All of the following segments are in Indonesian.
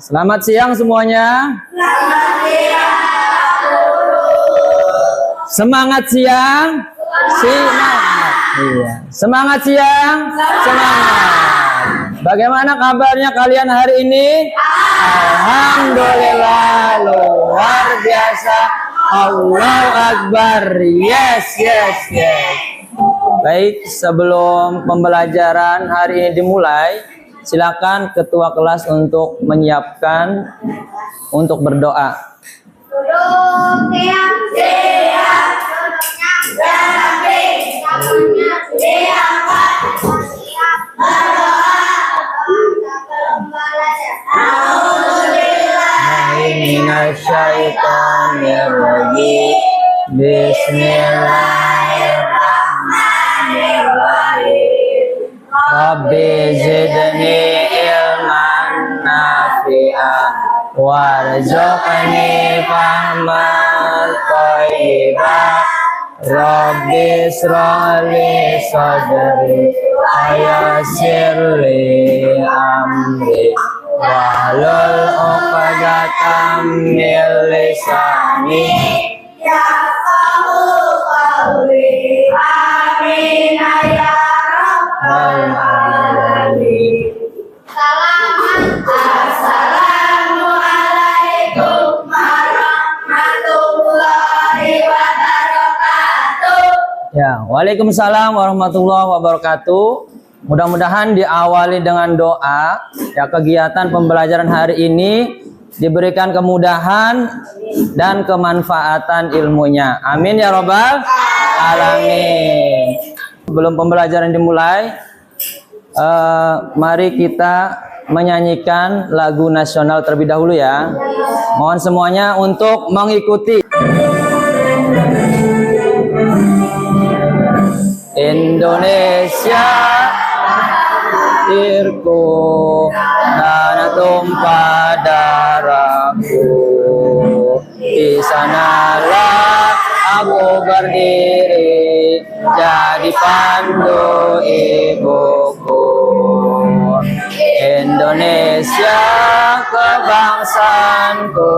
Selamat siang semuanya. Selamat siang. Semangat siang. Semangat. Iya. Semangat siang. Semangat. Bagaimana kabarnya kalian hari ini? Alhamdulillah, luar biasa. Allahu Akbar. Yes. Baik, sebelum pembelajaran hari ini dimulai, silakan ketua kelas untuk menyiapkan untuk berdoa. Duduk siap. Duduknya rapi. Tangannya diangkat. Siap berdoa. Sebelum belajar. Alhamdulillah. Minasyaitonirrajim. Bismillahirrahmanirrahim. Rabbi zidni ilman nafi'an warzuqni fahman thayyiban. Rabbi shrahli sadri wayassir li amri wahlul 'uqdatam min lisani Yafqahu qawli. Amin ya rabbal alamin. Assalamualaikum warahmatullahi wabarakatuh. Ya, Waalaikumsalam warahmatullahi wabarakatuh. Mudah-mudahan diawali dengan doa. Ya, kegiatan pembelajaran hari ini diberikan kemudahan dan kemanfaatan ilmunya. Amin ya robbal alamin. Sebelum pembelajaran dimulai, mari kita menyanyikan lagu nasional terlebih dahulu ya. Mohon semuanya untuk mengikuti. Indonesia tirku tanah tumpah darahku, di sanalah aku berdiri jadi pandu ibuku. Indonesia kebangsaanku,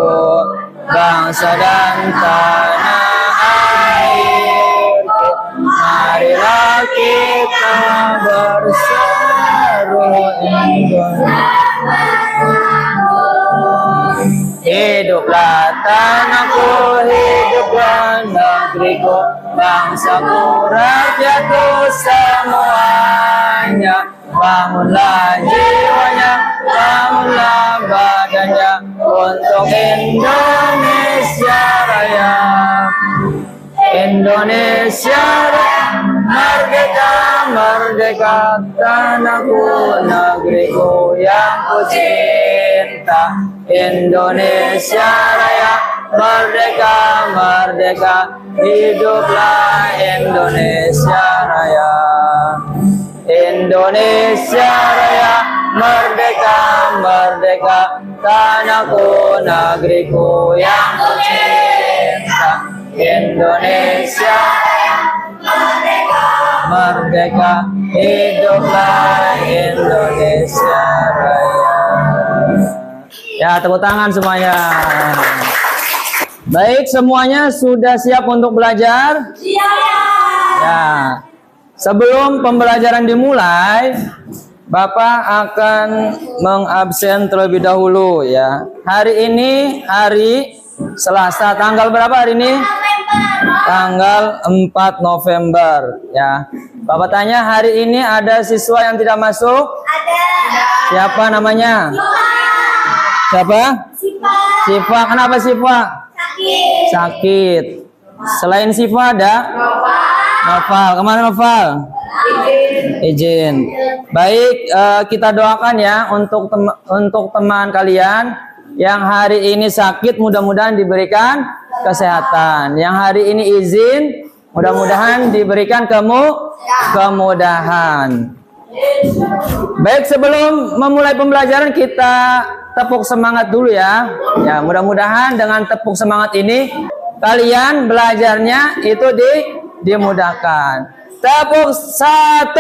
bangsa dan tanah airku. Marilah kita berseru Indonesia. Hiduplah tanahku, hiduplah negeriku, bangsaku, rakyatku semuanya. Bangunlah jiwanya, bangunlah badannya untuk Indonesia Raya. Indonesia Raya, merdeka, merdeka, tanahku, negeriku yang ku cinta. Indonesia Raya, merdeka, merdeka, hiduplah Indonesia Raya. Indonesia Raya, merdeka, merdeka, tanahku, negeriku yang ku cinta. Indonesia Raya, merdeka, merdeka, hiduplah Indonesia Raya. Ya, tepuk tangan semuanya. Baik, semuanya sudah siap untuk belajar? Ya. Sebelum pembelajaran dimulai, Bapak akan mengabsen terlebih dahulu ya. Hari ini hari Selasa, tanggal berapa hari ini? Tanggal 4 November ya. Bapak tanya, hari ini ada siswa yang tidak masuk? Ada. Siapa namanya? Siapa? Siva. Kenapa Siva? Sakit. Selain Siva ada? Noval. Kemana Noval? Izin. Baik, kita doakan ya untuk teman kalian yang hari ini sakit, mudah-mudahan diberikan kesehatan. Yang hari ini izin, mudah-mudahan diberikan kemudahan. Baik, sebelum memulai pembelajaran kita tepuk semangat dulu ya. Ya, mudah-mudahan dengan tepuk semangat ini kalian belajarnya itu dimudahkan. Tepuk 1,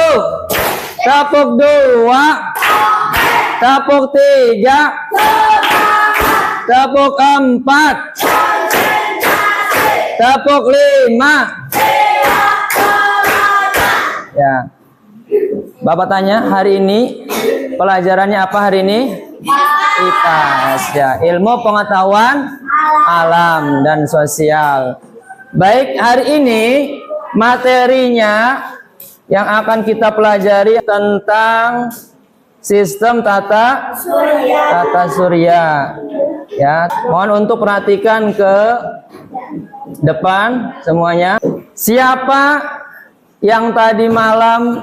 tepuk 2, tepuk 3, Tepuk 4. Tepuk 5. Ya. Bapak tanya, hari ini pelajarannya apa hari ini? IPAS ya, ilmu pengetahuan alam dan sosial. Baik, hari ini materinya yang akan kita pelajari tentang sistem tata surya. Ya, mohon untuk perhatikan ke depan semuanya. Siapa yang tadi malam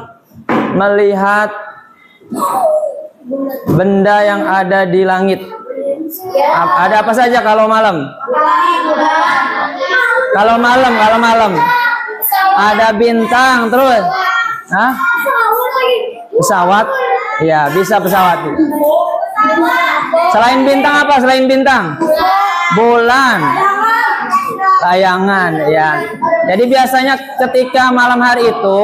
melihat benda yang ada di langit? Ada apa saja kalau malam? Kalau malam ada bintang terus. Hah? Pesawat? Ya, bisa pesawat. Selain bintang apa? Selain bintang? Bulan. Layangan ya. Jadi biasanya ketika malam hari itu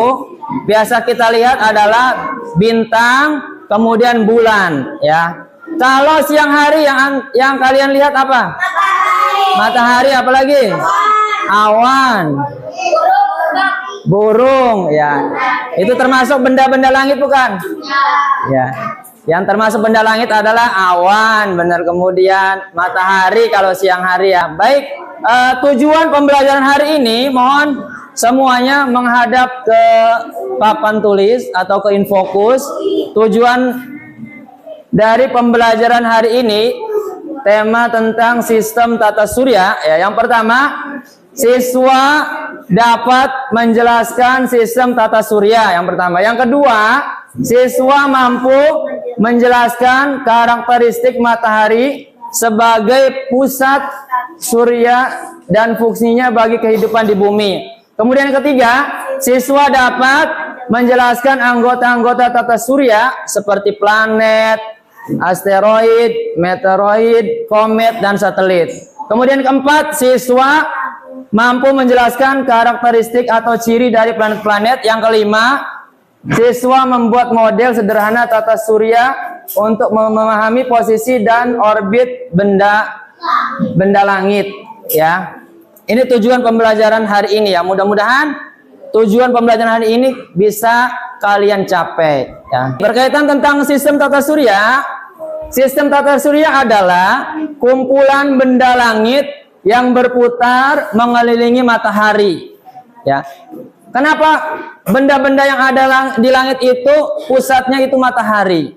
biasa kita lihat adalah bintang, kemudian bulan ya. Kalau siang hari yang kalian lihat apa? Matahari, apalagi? Awan. Burung ya. Itu termasuk benda-benda langit bukan? Ya. Yang termasuk benda langit adalah awan, benar, kemudian matahari kalau siang hari ya. Baik, tujuan pembelajaran hari ini mohon semuanya menghadap ke papan tulis atau ke infokus. Tujuan dari pembelajaran hari ini tema tentang sistem tata surya ya. Yang pertama, siswa dapat menjelaskan sistem tata surya yang pertama. Yang kedua, siswa mampu menjelaskan karakteristik matahari sebagai pusat surya dan fungsinya bagi kehidupan di bumi. Kemudian yang ketiga, siswa dapat menjelaskan anggota-anggota tata surya seperti planet, asteroid, meteoroid, komet, dan satelit. Kemudian keempat, siswa mampu menjelaskan karakteristik atau ciri dari planet-planet. Yang kelima, siswa membuat model sederhana tata surya untuk memahami posisi dan orbit benda langit ya. Ini tujuan pembelajaran hari ini ya. Mudah-mudahan tujuan pembelajaran hari ini bisa kalian capai ya. Berkaitan tentang sistem tata surya, sistem tata surya adalah kumpulan benda langit yang berputar mengelilingi matahari ya. Kenapa benda-benda yang ada di langit itu pusatnya itu matahari?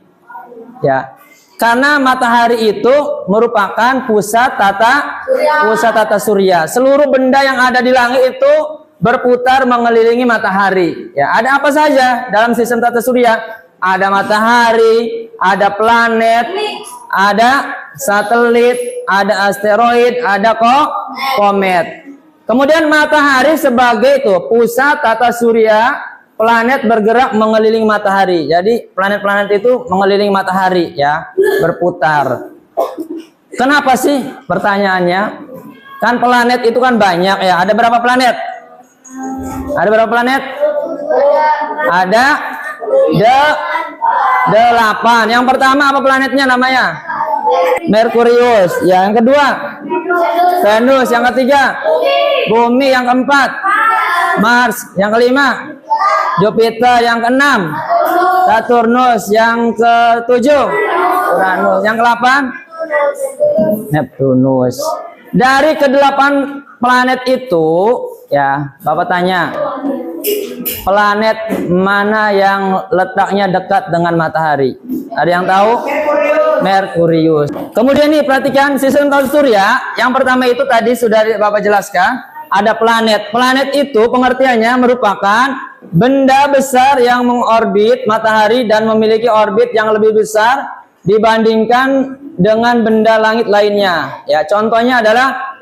Ya, karena matahari itu merupakan pusat tata surya. Seluruh benda yang ada di langit itu berputar mengelilingi matahari. Ya, ada apa saja dalam sistem tata surya? Ada matahari, ada planet, ada satelit, ada asteroid, ada komet. Kemudian matahari sebagai pusat tata surya, planet bergerak mengelilingi matahari. Jadi planet-planet itu mengelilingi matahari ya, berputar. Kenapa sih pertanyaannya? Kan planet itu kan banyak ya. Ada berapa planet? Ada berapa planet? Ada 8. Yang pertama apa planetnya namanya? Merkurius. Ya, yang kedua Venus. Yang ketiga Bumi. Yang keempat Mars. Yang kelima Jupiter. Yang keenam Saturnus. Yang ketujuh Uranus. Yang ke-8 Neptunus. Dari ke-8 planet itu ya, Bapak tanya, planet mana yang letaknya dekat dengan matahari? Ada yang tahu? Merkurius. Kemudian nih perhatikan sistem tata surya. Yang pertama itu tadi sudah Bapak jelaskan, ada planet. Planet itu pengertiannya merupakan benda besar yang mengorbit matahari dan memiliki orbit yang lebih besar dibandingkan dengan benda langit lainnya. Ya, contohnya adalah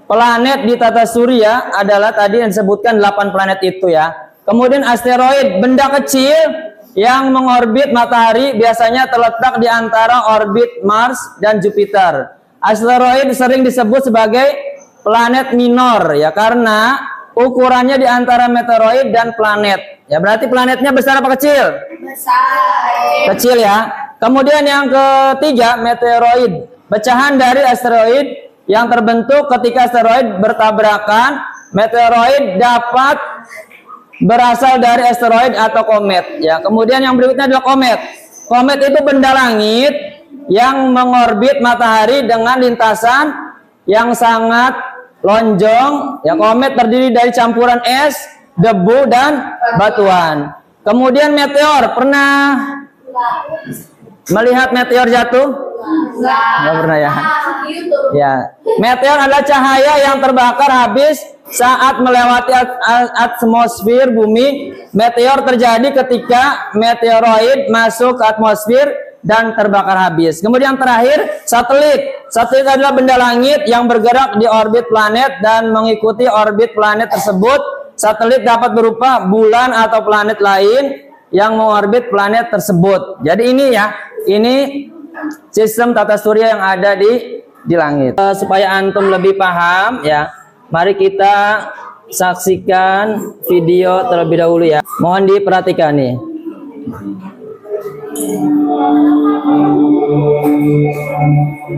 planet di tata surya adalah tadi yang disebutkan 8 planet itu ya. Kemudian asteroid, benda kecil yang mengorbit matahari, biasanya terletak di antara orbit Mars dan Jupiter. Asteroid sering disebut sebagai planet minor ya, karena ukurannya di antara meteoroid dan planet. Ya, berarti planetnya besar apa kecil? Besar. Kecil ya. Kemudian yang ketiga meteoroid. pecahan dari asteroid yang terbentuk ketika asteroid bertabrakan. Meteoroid dapat berasal dari asteroid atau komet. Ya, kemudian yang berikutnya adalah komet. Komet itu benda langit yang mengorbit matahari dengan lintasan yang sangat lonjong. Ya, komet terdiri dari campuran es, debu, dan batuan. Kemudian meteor, pernah melihat meteor jatuh? Nggak pernah ya. Ya, meteor adalah cahaya yang terbakar habis saat melewati atmosfer bumi. Meteor terjadi ketika meteoroid masuk ke atmosfer dan terbakar habis. Kemudian terakhir, satelit. Satelit adalah benda langit yang bergerak di orbit planet dan mengikuti orbit planet tersebut. Satelit dapat berupa bulan atau planet lain yang mengorbit planet tersebut. Jadi ini ya, ini sistem tata surya yang ada di langit. Supaya antum lebih paham ya, mari kita saksikan video terlebih dahulu ya. Mohon diperhatikan nih.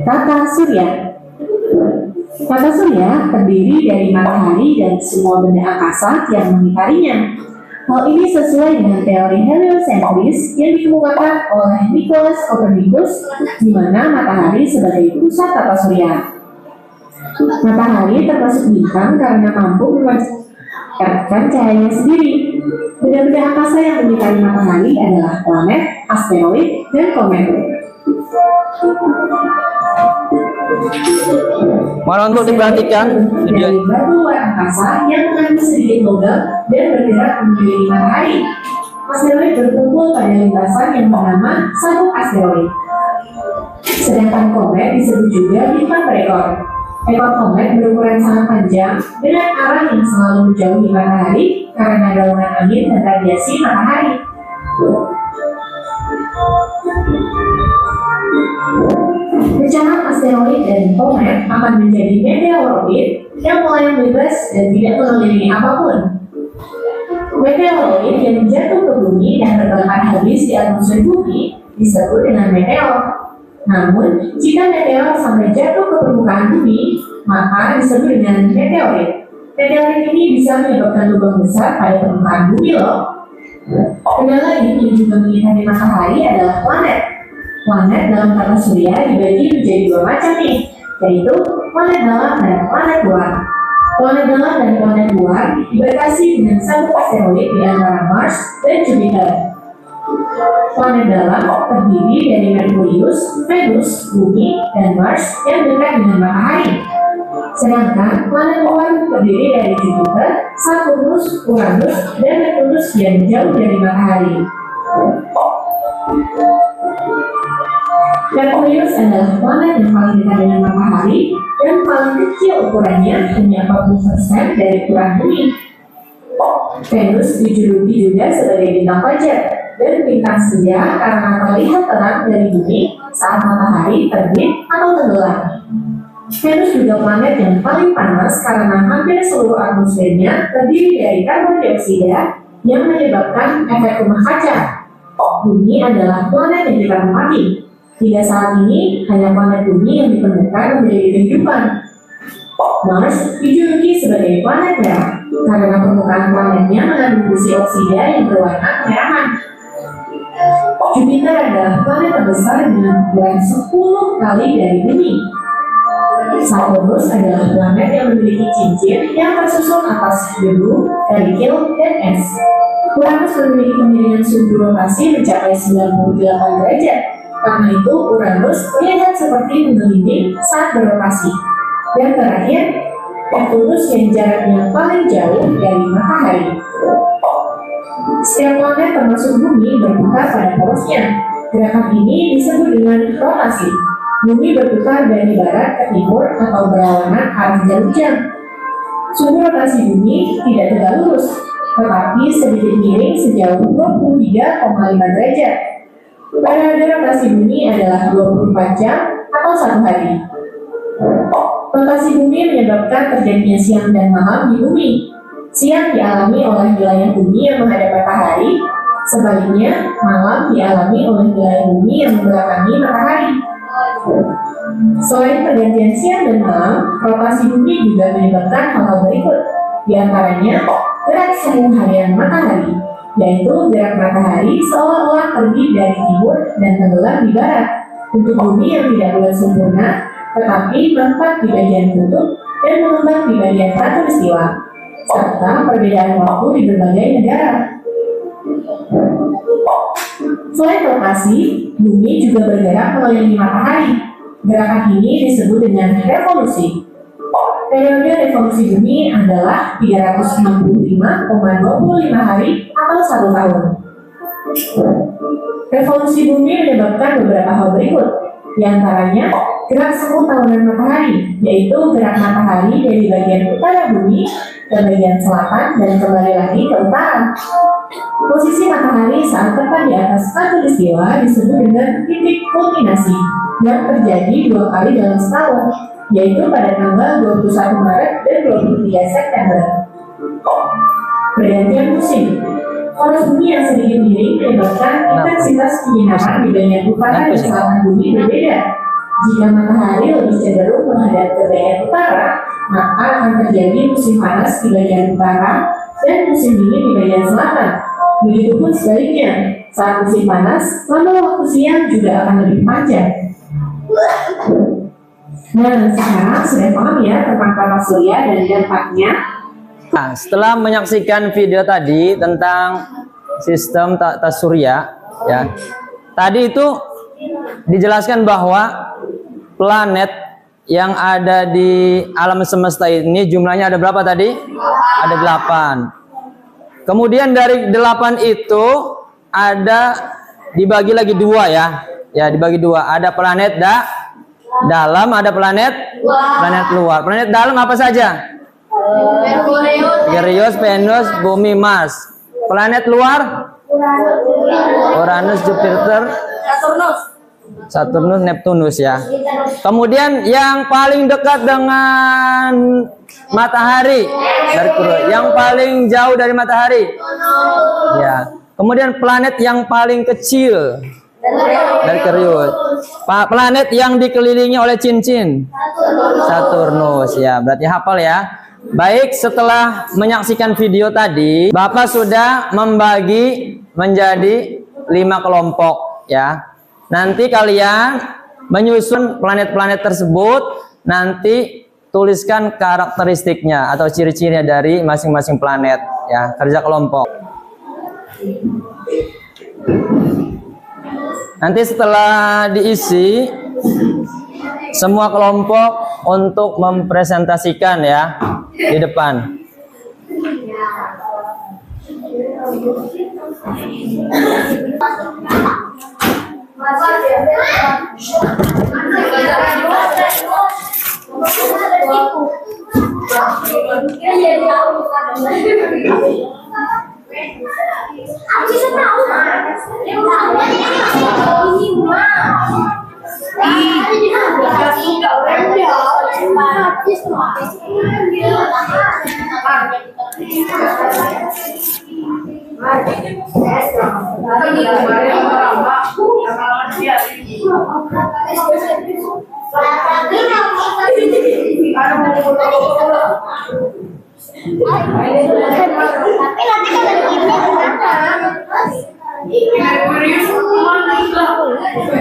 Tata surya. Tata surya terdiri dari matahari dan semua benda angkasa yang mengitarinya. Hal ini sesuai dengan teori heliosentris yang dikemukakan oleh Nicolaus Copernicus, di mana matahari sebagai pusat tata surya. Matahari termasuk bintang karena mampu memancarkan cahayanya sendiri. Benda-benda angkasa yang mengitari matahari adalah planet, asteroid, dan komet. Mohon untuk diperhatikan video. Dari batu luar angkasa yang mengandung sedikit logam dan bergerak mengelilingi matahari. Asteroid berkumpul pada lintasan yang bernama sabuk asteroid. Sedangkan komet disebut juga bintang berekor. Ekor komet berukuran sangat panjang dengan arah yang selalu menjauhi matahari karena gaungan angin dan radiasi matahari. Pecahan asteroid dan komet akan menjadi meteoroid yang melayang bebas dan tidak mengelilingi apapun. Meteoroid yang jatuh ke bumi dan terbakar habis di atmosfer bumi disebut dengan meteor. Namun, jika meteor sampai jatuh ke permukaan bumi, maka disebut dengan meteorit. Meteorit ini bisa menyebabkan lubang besar pada permukaan bumi loh. Benda lain yang juga mengitari matahari adalah planet. Planet dalam tata surya dibagi menjadi dua macam nih, yaitu planet dalam dan planet luar. Planet dalam dan planet luar dibatasi dengan sabuk asteroid di antara Mars dan Jupiter. Planet dalam terdiri dari Merkurius, Venus, Bumi, dan Mars yang dekat dengan matahari. Sedangkan planet luar terdiri dari Jupiter, Saturnus, Uranus, dan Neptunus yang jauh dari matahari. Merkurius adalah planet yang paling dekat dengan matahari dan paling kecil ukurannya, hanya 40% dari ukuran bumi. Venus dijuluki juga sebagai bintang fajar dan bintang senja karena terlihat terang dari bumi saat matahari terbit atau tenggelam. Venus juga planet yang paling panas karena hampir seluruh atmosfernya terdiri dari karbon dioksida yang menyebabkan efek rumah kaca. Bumi adalah planet yang kita tempati. Hingga saat ini, hanya planet bumi yang ditemukan memiliki kehidupan. Mars dijuluki sebagai planet merah karena permukaan planetnya mengandung busi oksida yang berwarna kemerahan. Jupiter adalah planet terbesar dengan ukuran 10 kali dari bumi. Saturnus adalah planet yang memiliki cincin yang tersusun atas debu, kerikil, dan es. Uranus memiliki kemiringan suhu rotasi mencapai 98 derajat. Karena itu, Uranus terlihat seperti menggelinding saat berotasi. Dan terakhir, Neptunus yang jaraknya paling jauh dari matahari. Setiap planet termasuk bumi berputar pada porosnya. Gerakan ini disebut dengan rotasi. Bumi berputar dari barat ke timur atau berlawanan arah jarum jam. Sumbu rotasi bumi tidak tegak lurus, tetapi sedikit miring sejauh 23,5 derajat. Periode rotasi bumi adalah 24 jam atau 1 hari. Rotasi bumi menyebabkan terjadinya siang dan malam di bumi. Siang dialami oleh wilayah bumi yang menghadap matahari, sebaliknya malam dialami oleh wilayah bumi yang membelakangi matahari. Selain pergantian siang dan malam, rotasi bumi juga menyebabkan hal-hal berikut. Di antaranya, gerak semu harian matahari, yaitu gerak matahari seolah-olah terbit dari timur dan tenggelam di barat. Bentuk bumi yang tidak bulat sempurna, tetapi menetap di bagian kutub dan mengembang di bagian khatulistiwa, serta perbedaan waktu di berbagai negara. Selain rotasi, bumi juga bergerak mengelilingi matahari. Gerakan ini disebut dengan revolusi. Periode revolusi bumi adalah 365,25 hari atau 1 tahun. Revolusi bumi menyebabkan beberapa hal berikut. Di antaranya, gerak semu tahunan matahari, yaitu gerak matahari dari bagian utara bumi ke bagian selatan dan kembali lagi ke utara. Posisi matahari saat tepat di atas khatulistiwa disebut dengan titik kulminasi yang terjadi 2 kali dalam setahun, yaitu pada tanggal 21 Maret dan 23 September. Pergantian musim. Poros bumi yang sedikit miring menyebabkan intensitas penyinaran di bagian utara dan selatan bumi berbeda. Jika matahari lebih cenderung menghadap ke bagian utara, maka akan terjadi musim panas di bagian utara dan musim dingin di bagian selatan. Begitupun sebaliknya, saat musim panas, lama waktu siang juga akan lebih panjang. Nah, sekarang sudah paham ya tentang tata surya dan dampaknya. Nah, setelah menyaksikan video tadi tentang sistem tata surya, ya, tadi itu dijelaskan bahwa planet yang ada di alam semesta ini jumlahnya ada berapa tadi? Ada 8. Kemudian dari 8 itu ada dibagi lagi 2 ya. Ya, dibagi 2. Ada planet dalam, ada planet luar. Planet dalam apa saja? Merkurius, Venus, Bumi, Mars. Planet luar? Uranus, Jupiter, Saturnus, Neptunus ya. Kemudian yang paling dekat dengan matahari, Merkurius. Yang paling jauh dari matahari, ya. Kemudian planet yang paling kecil, Merkurius. Planet yang dikelilingi oleh cincin, Saturnus ya. Berarti hafal ya. Baik, setelah menyaksikan video tadi, Bapak sudah membagi menjadi 5 kelompok ya. Nanti kalian menyusun planet-planet tersebut, nanti tuliskan karakteristiknya atau ciri-cirinya dari masing-masing planet ya, kerja kelompok. Nanti setelah diisi semua kelompok untuk mempresentasikan ya di depan.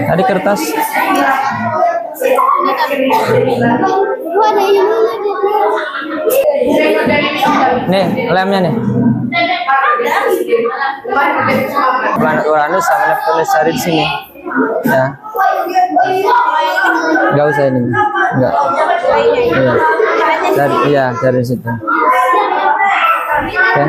Tadi kertas. Nih, lemnya nih. Planet Uranus sama Neptunus cari di sini. Ya. Enggak usah ini. Enggak. Iya. Dari situ. Oke.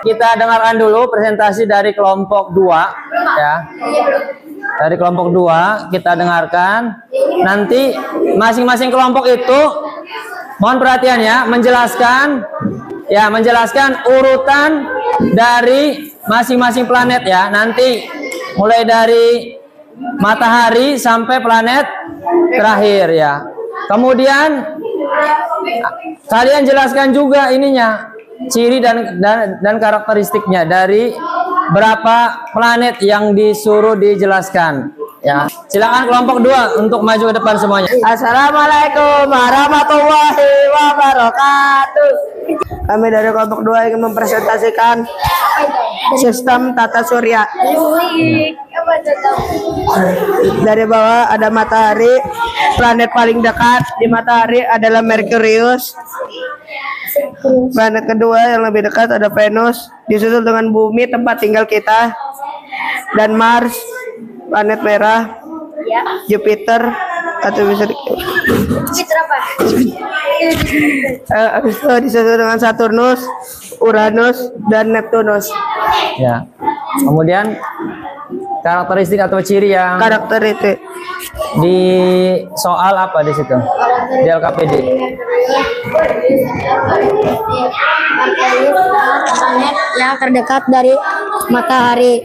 Kita dengarkan dulu presentasi dari kelompok 2 ya. Dari kelompok 2 kita dengarkan. Nanti masing-masing kelompok itu mohon perhatian ya, menjelaskan urutan dari masing-masing planet ya. Nanti mulai dari matahari sampai planet terakhir ya. Kemudian kalian jelaskan juga ininya, ciri dan karakteristiknya dari berapa planet yang disuruh dijelaskan ya. Silakan kelompok 2 untuk maju ke depan semuanya. Assalamualaikum warahmatullahi wabarakatuh. Kami dari kelompok 2 ingin mempresentasikan sistem tata surya. Dari bawah ada matahari, planet paling dekat di matahari adalah Merkurius. Planet kedua yang lebih dekat ada Venus, disusul dengan bumi tempat tinggal kita, dan Mars, planet merah, Jupiter, atau bisa habis itu disusul dengan Saturnus, Uranus, dan Neptunus. Ya. Kemudian karakteristik atau ciri yang Karakteristik di soal apa di situ? Di LKPD. Planet yang terdekat dari matahari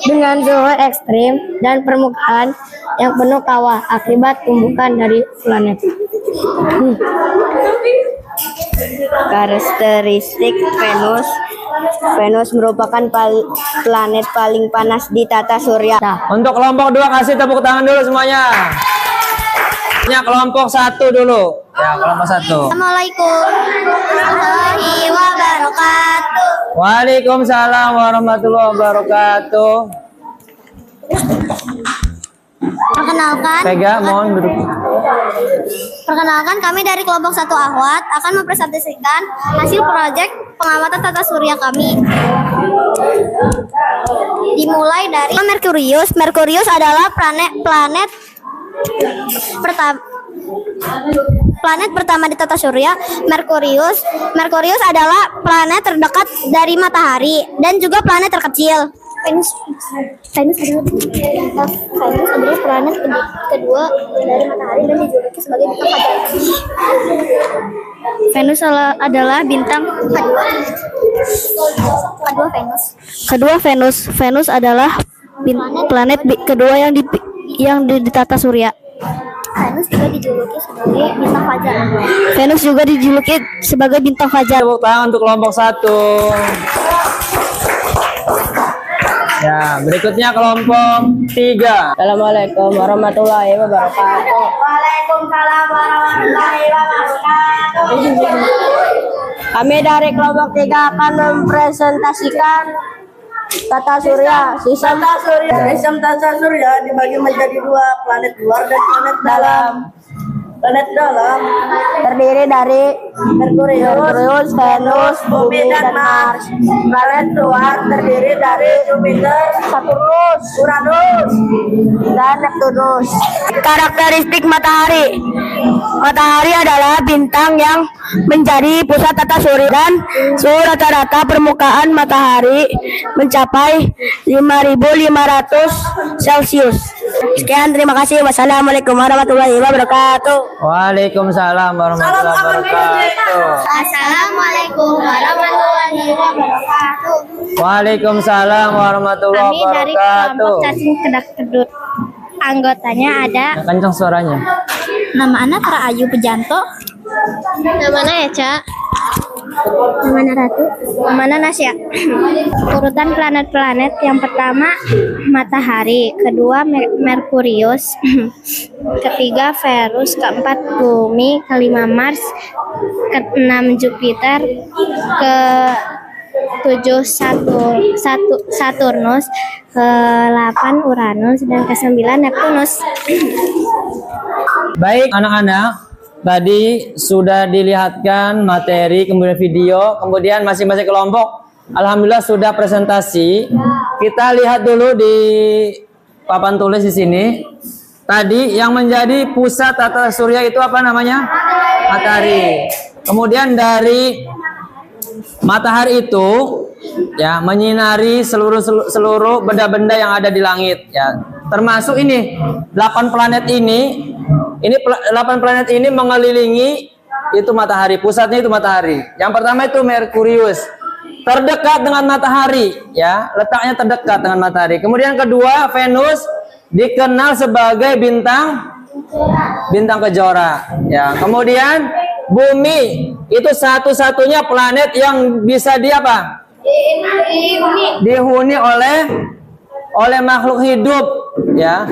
dengan suhu ekstrim dan permukaan yang penuh kawah akibat tumbukan dari planet. Karakteristik Venus. Venus merupakan planet paling panas di tata surya. Untuk kelompok 2 kasih tepuk tangan dulu semuanya. Ya, kelompok 1 dulu. Ya, kelompok 1. Assalamualaikum warahmatullahi wabarakatuh. Waalaikumsalam warahmatullahi wabarakatuh. Mohon duduk. Perkenalkan, kami dari kelompok 1 Ahwat akan mempresentasikan hasil proyek pengamatan tata surya kami. Dimulai dari Merkurius. Merkurius adalah planet pertama di tata surya. Merkurius adalah planet terdekat dari matahari dan juga planet terkecil. Venus adalah planet kedua dari matahari dan dijuluki sebagai bintang fajar. Venus adalah bintang kedua Venus. Venus adalah planet kedua yang di tata surya. Venus juga dijuluki sebagai bintang fajar. Tepuk tangan untuk kelompok 1. Ya, berikutnya kelompok 3. Assalamualaikum warahmatullahi wabarakatuh. Waalaikumsalam warahmatullahi wabarakatuh. Kami dari kelompok 3 akan mempresentasikan tata surya. Sistem tata surya dibagi menjadi 2, planet luar dan planet dalam. Planet dalam terdiri dari Merkurius, Venus, Bumi, dan Mars. Planet luar terdiri dari Jupiter, Saturnus, Uranus, dan Neptunus. Karakteristik matahari. Matahari adalah bintang yang menjadi pusat tata surya dan suhu rata-rata permukaan matahari mencapai 5.500 Celcius. Sekian, terima kasih. Wassalamualaikum warahmatullahi wabarakatuh. Waalaikumsalam warahmatullahi wabarakatuh. Assalamualaikum warahmatullahi wabarakatuh. Waalaikumsalam warahmatullahi Kami dari wabarakatuh. kelompok cacing kedak kedut. Anggotanya ada Ya, kencang suaranya. nama anak Rahayu Pejanto. Nama anak Eca. Nama anak Ratu. Nama anak Nasya. Urutan planet-planet yang pertama matahari, kedua Merkurius, ketiga Venus, keempat Bumi, kelima Mars, keenam Jupiter, ke-7 Saturnus, ke-8 Uranus, dan ke-9 Neptunus. Baik anak-anak, tadi sudah dilihatkan materi, kemudian video, kemudian masing-masing kelompok alhamdulillah sudah presentasi. Kita lihat dulu di papan tulis di sini. Tadi yang menjadi pusat tata surya itu apa namanya? Matahari. Kemudian dari matahari itu ya menyinari seluruh benda-benda yang ada di langit ya. Termasuk ini 8 planet ini. 8 planet ini mengelilingi itu matahari, pusatnya itu matahari. Yang pertama itu Merkurius, terdekat dengan matahari ya, letaknya terdekat dengan matahari. Kemudian kedua Venus dikenal sebagai bintang kejora. Ya, kemudian bumi itu satu-satunya planet yang bisa dihuni oleh makhluk hidup. Ya,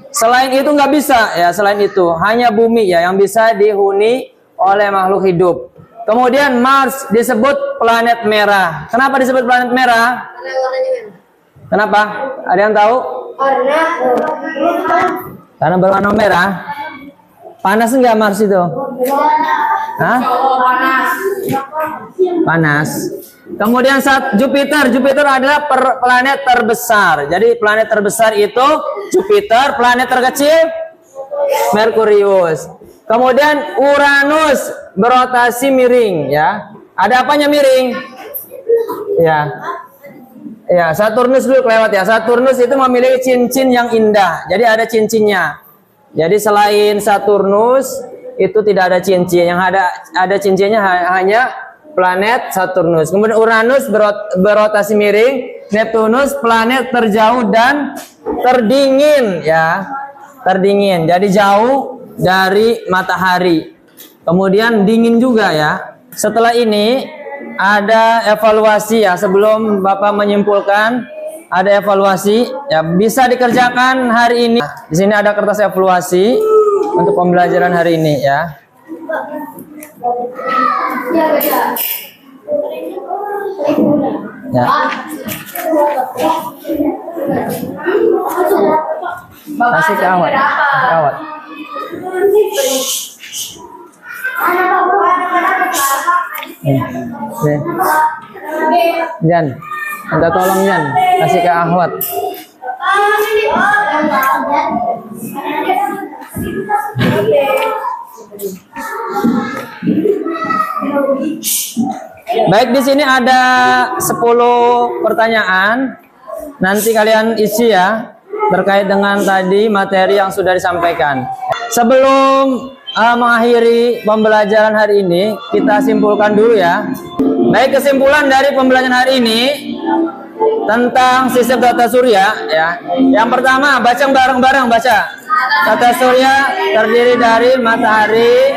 selain itu nggak bisa. Ya, selain itu hanya bumi ya yang bisa dihuni oleh makhluk hidup. Kemudian Mars disebut planet merah. Kenapa disebut planet merah? Kenapa? Ada yang tahu? Karena berwarna merah. Panas enggak Mars itu? Hah? Panas. Kemudian Jupiter adalah planet terbesar. Jadi planet terbesar itu Jupiter, planet terkecil Merkurius. Kemudian Uranus berotasi miring, ya. Ada apanya miring? Ya. Ya, Saturnus dulu kelewat ya. Saturnus itu memiliki cincin yang indah. Jadi ada cincinnya. Jadi selain Saturnus itu tidak ada cincin. Yang ada cincinnya hanya planet Saturnus. Kemudian Uranus berotasi miring. Neptunus planet terjauh dan terdingin, ya. Terdingin. Jadi jauh dari matahari. Kemudian dingin juga ya. Setelah ini ada evaluasi ya, sebelum Bapak menyimpulkan ada evaluasi ya, bisa dikerjakan hari ini. Di sini ada kertas evaluasi untuk pembelajaran hari ini ya. Ya. Kasih ke awat. Awat. Jan, minta tolong Jan, kasih ke Ahwat. Baik, di sini ada 10 pertanyaan. Nanti kalian isi ya terkait dengan tadi materi yang sudah disampaikan. Sebelum mengakhiri pembelajaran hari ini, kita simpulkan dulu ya. Baik, kesimpulan dari pembelajaran hari ini tentang sistem tata surya ya. Yang pertama, baca bareng-bareng, baca. Tata surya terdiri dari matahari,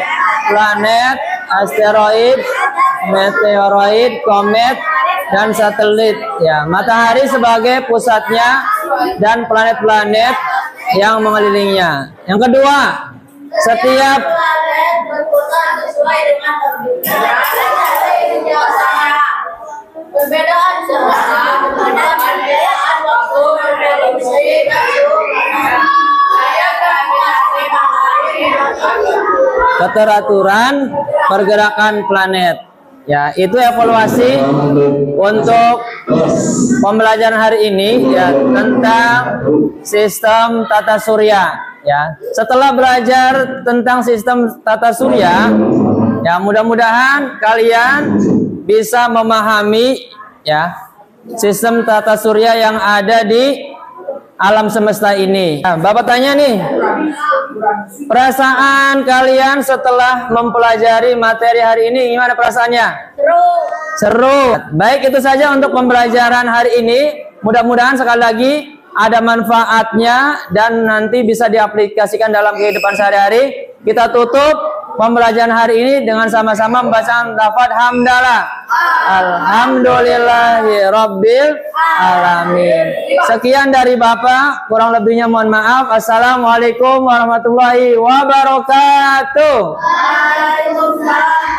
planet, asteroid, meteoroid, komet, dan satelit ya. Matahari sebagai pusatnya dan planet-planet yang mengelilinginya. Yang kedua, setiap berputar sesuai dengan perbedaan perbedaan waktu prediksi keteraturan pergerakan planet. Ya, itu evaluasi untuk pembelajaran hari ini ya tentang sistem tata surya ya. Setelah belajar tentang sistem tata surya, ya mudah-mudahan kalian bisa memahami ya sistem tata surya yang ada di alam semesta ini. Nah, Bapak tanya nih, perasaan kalian setelah mempelajari materi hari ini gimana perasaannya? Seru. Baik, itu saja untuk pembelajaran hari ini. Mudah-mudahan sekali lagi ada manfaatnya dan nanti bisa diaplikasikan dalam kehidupan sehari-hari. Kita tutup pembelajaran hari ini dengan sama-sama membaca lafaz hamdalah. Alhamdulillahi rabbil alamin. Sekian dari Bapak, kurang lebihnya mohon maaf. Assalamualaikum warahmatullahi wabarakatuh. Waalaikumsalam.